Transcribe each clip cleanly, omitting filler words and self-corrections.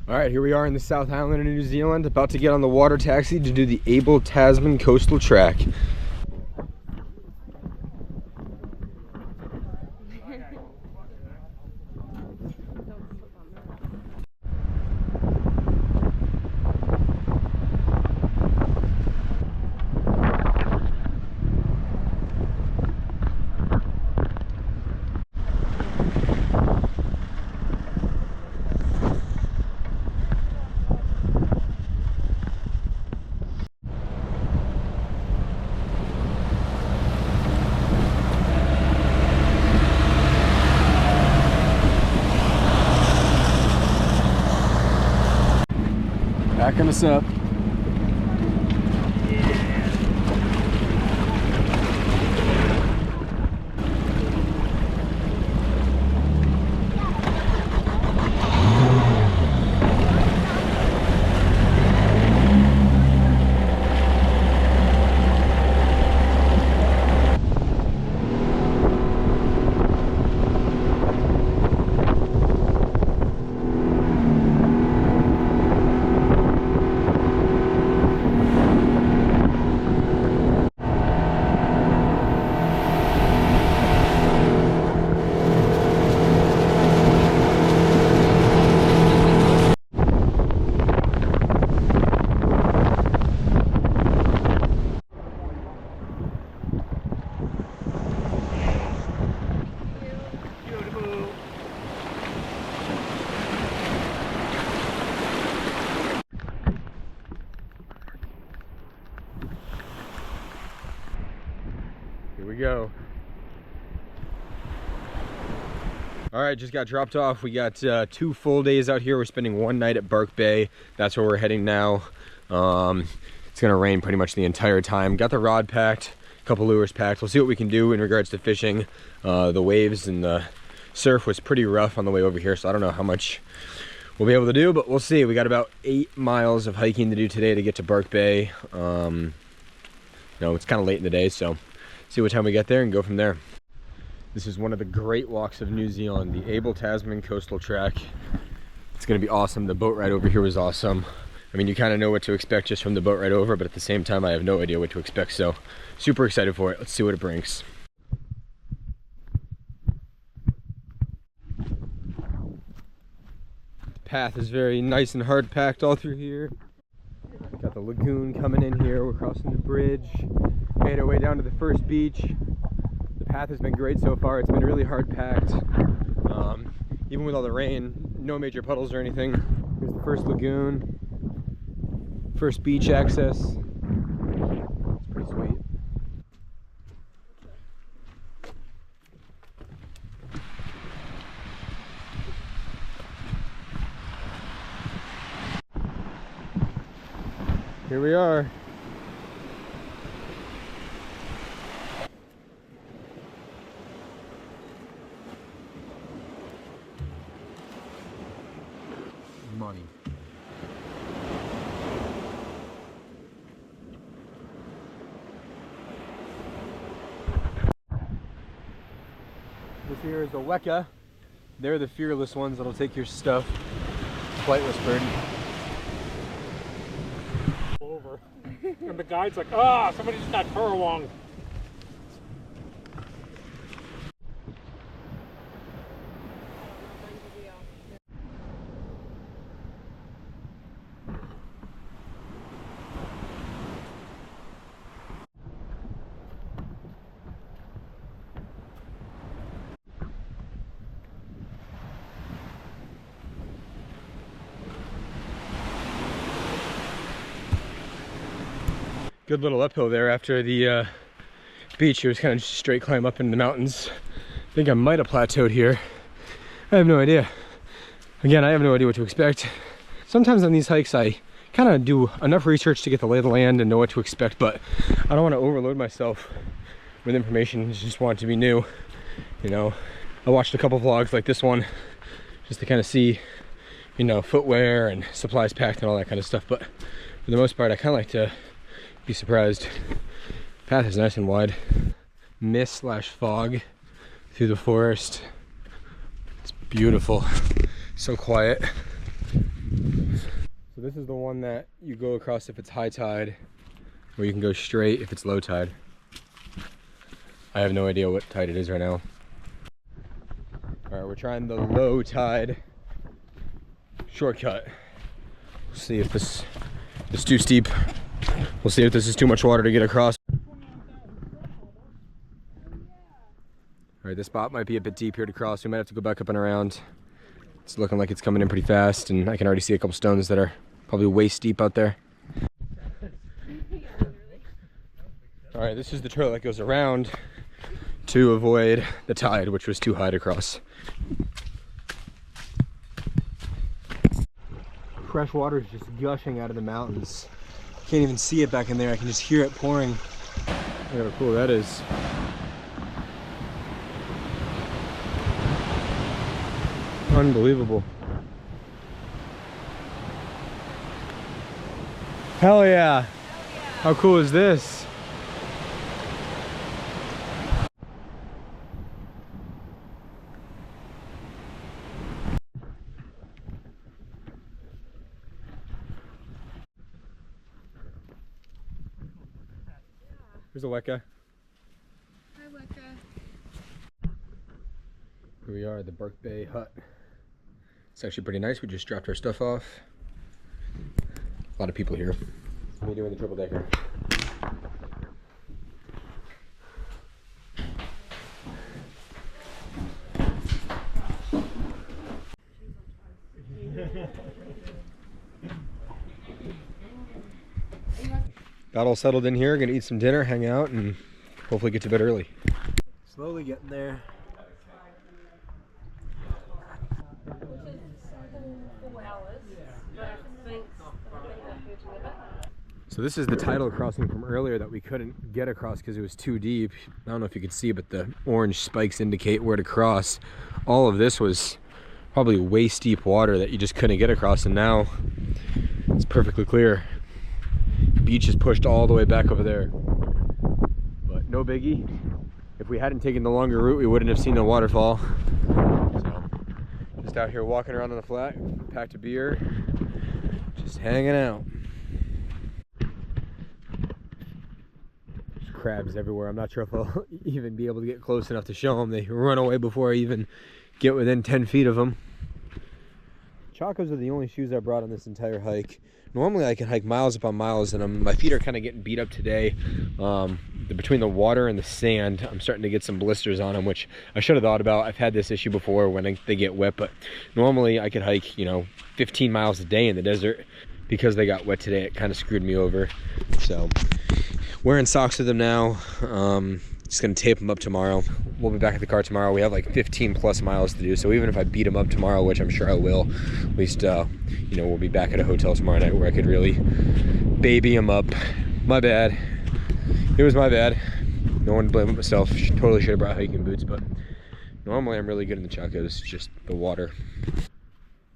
All right, here we are in the South Island of New Zealand, about to get on the water taxi to do the Abel Tasman Coastal Track. Backing us up. Here we go. All right, just got dropped off. We got 2 full days out here. We're spending 1 night at Bark Bay. That's where we're heading now. It's gonna rain pretty much the entire time. Got the rod packed, a couple lures packed. We'll see what we can do in regards to fishing. The waves and the surf was pretty rough on the way over here, so I don't know how much we'll be able to do, but we'll see. We got about 8 miles of hiking to do today to get to Bark Bay. You know, it's kind of late in the day, so see what time we get there and go from there. This is one of the great walks of New Zealand, the Abel Tasman Coastal Track. It's gonna be awesome. The boat ride over here was awesome. I mean, you kind of know what to expect just from the boat ride over, but at the same time, I have no idea what to expect, so super excited for it. Let's see what it brings. The path is very nice and hard packed all through here. Got the lagoon coming in here. We're crossing the bridge. Made our way down to the first beach. The path has been great so far. It's been really hard packed. Even with all the rain, no major puddles or anything. Here's the first lagoon. First beach access. It's pretty sweet. Here we are. Money. This here is the Weka. They're the fearless ones that'll take your stuff. Flight whispered. Over. And the guide's like, ah, somebody just got Currawong. Good little uphill there after the beach. It was kind of just a straight climb up into the mountains. I think I might have plateaued here. I have no idea. Again, I have no idea what to expect. Sometimes on these hikes I kind of do enough research to get the lay of the land and know what to expect, but I don't want to overload myself with information. I just want it to be new. You know, I watched a couple vlogs like this one just to kind of see, you know, footwear and supplies packed and all that kind of stuff, but for the most part I kind of like to be surprised. Path is nice and wide. Mist / fog through the forest. It's beautiful. So quiet. this is the one that you go across if it's high tide, or you can go straight if it's low tide. I have no idea what tide it is right now. All right, we're trying the low tide shortcut. We'll see if this is too steep. We'll see if this is too much water to get across. All right, this spot might be a bit deep here to cross. We might have to go back up and around. It's looking like it's coming in pretty fast, and I can already see a couple stones that are probably waist deep out there. All right, this is the trail that goes around to avoid the tide, which was too high to cross. Fresh water is just gushing out of the mountains. Can't even see it back in there. I can just hear it pouring. Look how cool that is. Unbelievable. Hell yeah. How cool is this? Here's a Weka. Hi, Weka. Here we are at the Burke Bay hut. It's actually pretty nice. We just dropped our stuff off. A lot of people here. What are you doing the triple decker? Got all settled in here. Gonna eat some dinner, hang out, and hopefully get to bed early. Slowly getting there. So this is the tidal crossing from earlier that we couldn't get across because it was too deep. I don't know if you can see, but the orange spikes indicate where to cross. All of this was probably waist deep water that you just couldn't get across, and now it's perfectly clear. Beach is pushed all the way back over there, but no biggie. If we hadn't taken the longer route, we wouldn't have seen the waterfall. So just out here walking around on the flat, packed a beer, just hanging out. There's crabs everywhere. I'm not sure if I'll even be able to get close enough to show them. They run away before I even get within 10 feet of them. Chacos are the only shoes I brought on this entire hike. Normally I can hike miles upon miles, and my feet are kind of getting beat up today. Between the water and the sand, I'm starting to get some blisters on them, which I should have thought about. I've had this issue before when they get wet, but normally I could hike, 15 miles a day in the desert. Because they got wet today, it kind of screwed me over. So wearing socks with them now. Just gonna tape them up tomorrow. We'll be back at the car tomorrow. We have like 15 plus miles to do, so even if I beat them up tomorrow, which I'm sure I will, at least we'll be back at a hotel tomorrow night where I could really baby them up. My bad. It was my bad. No one to blame but myself. Totally should have brought hiking boots, but normally I'm really good in the Chacos. It's just the water.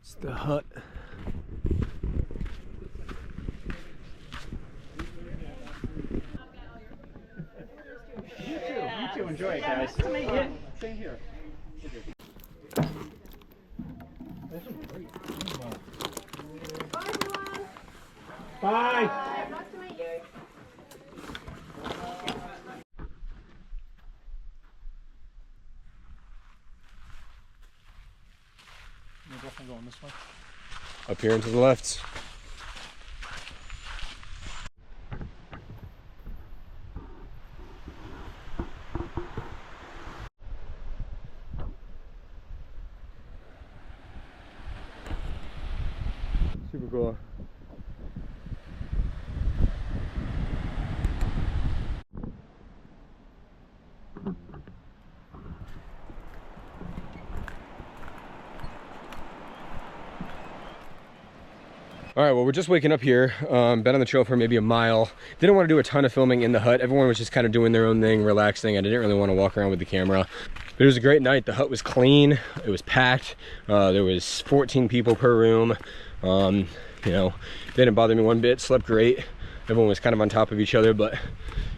It's the hut. You too. Enjoy it, guys. Nice to meet you. Same here. Bye. Nice to meet you. We're definitely going this way. Up here and to the left. Super cool. All right, well, we're just waking up here. Been on the trail for maybe a mile. Didn't want to do a ton of filming in the hut. Everyone was just kind of doing their own thing, relaxing. I didn't really want to walk around with the camera. But it was a great night. The hut was clean. It was packed. There was 14 people per room. Didn't bother me one bit. Slept great. Everyone was kind of on top of each other, but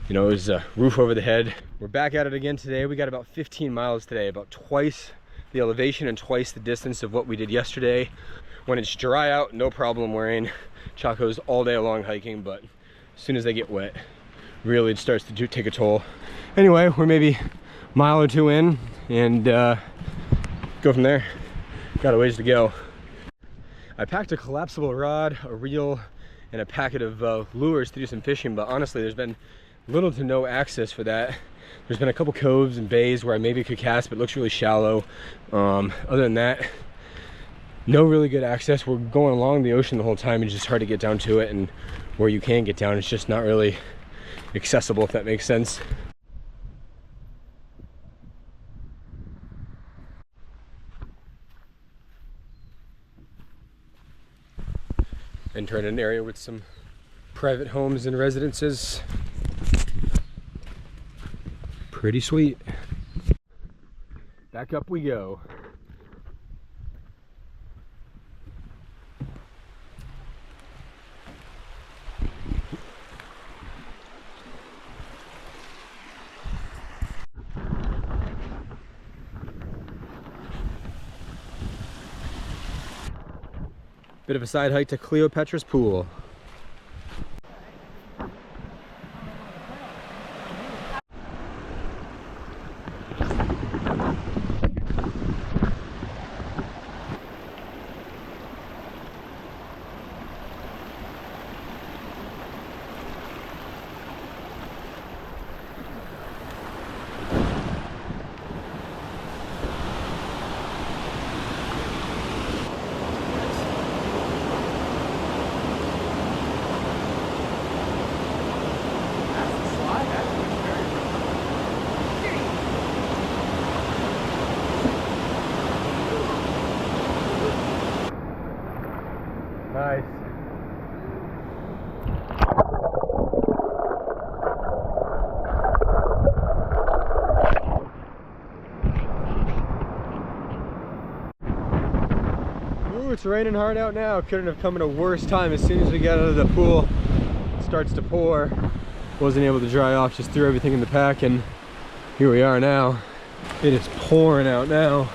it was a roof over the head. We're back at it again today. We got about 15 miles today, about twice the elevation and twice the distance of what we did yesterday. When it's dry out, no problem wearing chacos all day long hiking, but as soon as they get wet, really it starts to take a toll. Anyway, we're maybe a mile or two in, and go from there. Got a ways to go. I packed a collapsible rod, a reel, and a packet of lures to do some fishing, but honestly there's been little to no access for that. There's been a couple coves and bays where I maybe could cast, but it looks really shallow. Other than that, no really good access. We're going along the ocean the whole time. It's just hard to get down to it, and where you can get down, it's just not really accessible, if that makes sense. Entering an area with some private homes and residences. Pretty sweet. Back up we go. Bit of a side hike to Cleopatra's Pool. Nice. Ooh, it's raining hard out now. Couldn't have come at a worse time. As soon as we got out of the pool, it starts to pour. Wasn't able to dry off, just threw everything in the pack, and here we are now. It is pouring out now.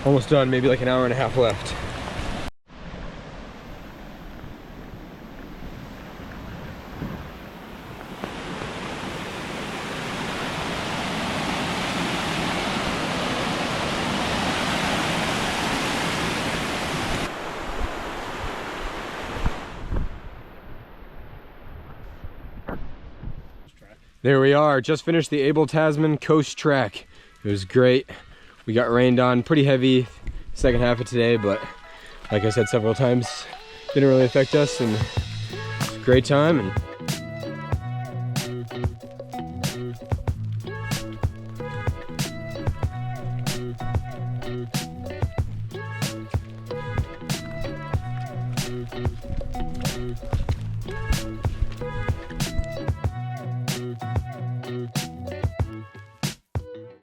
Almost done, maybe like an hour and a half left. There we are, just finished the Abel Tasman Coast Track. It was great. We got rained on pretty heavy second half of today, but like I said several times, didn't really affect us, and it's a great time. And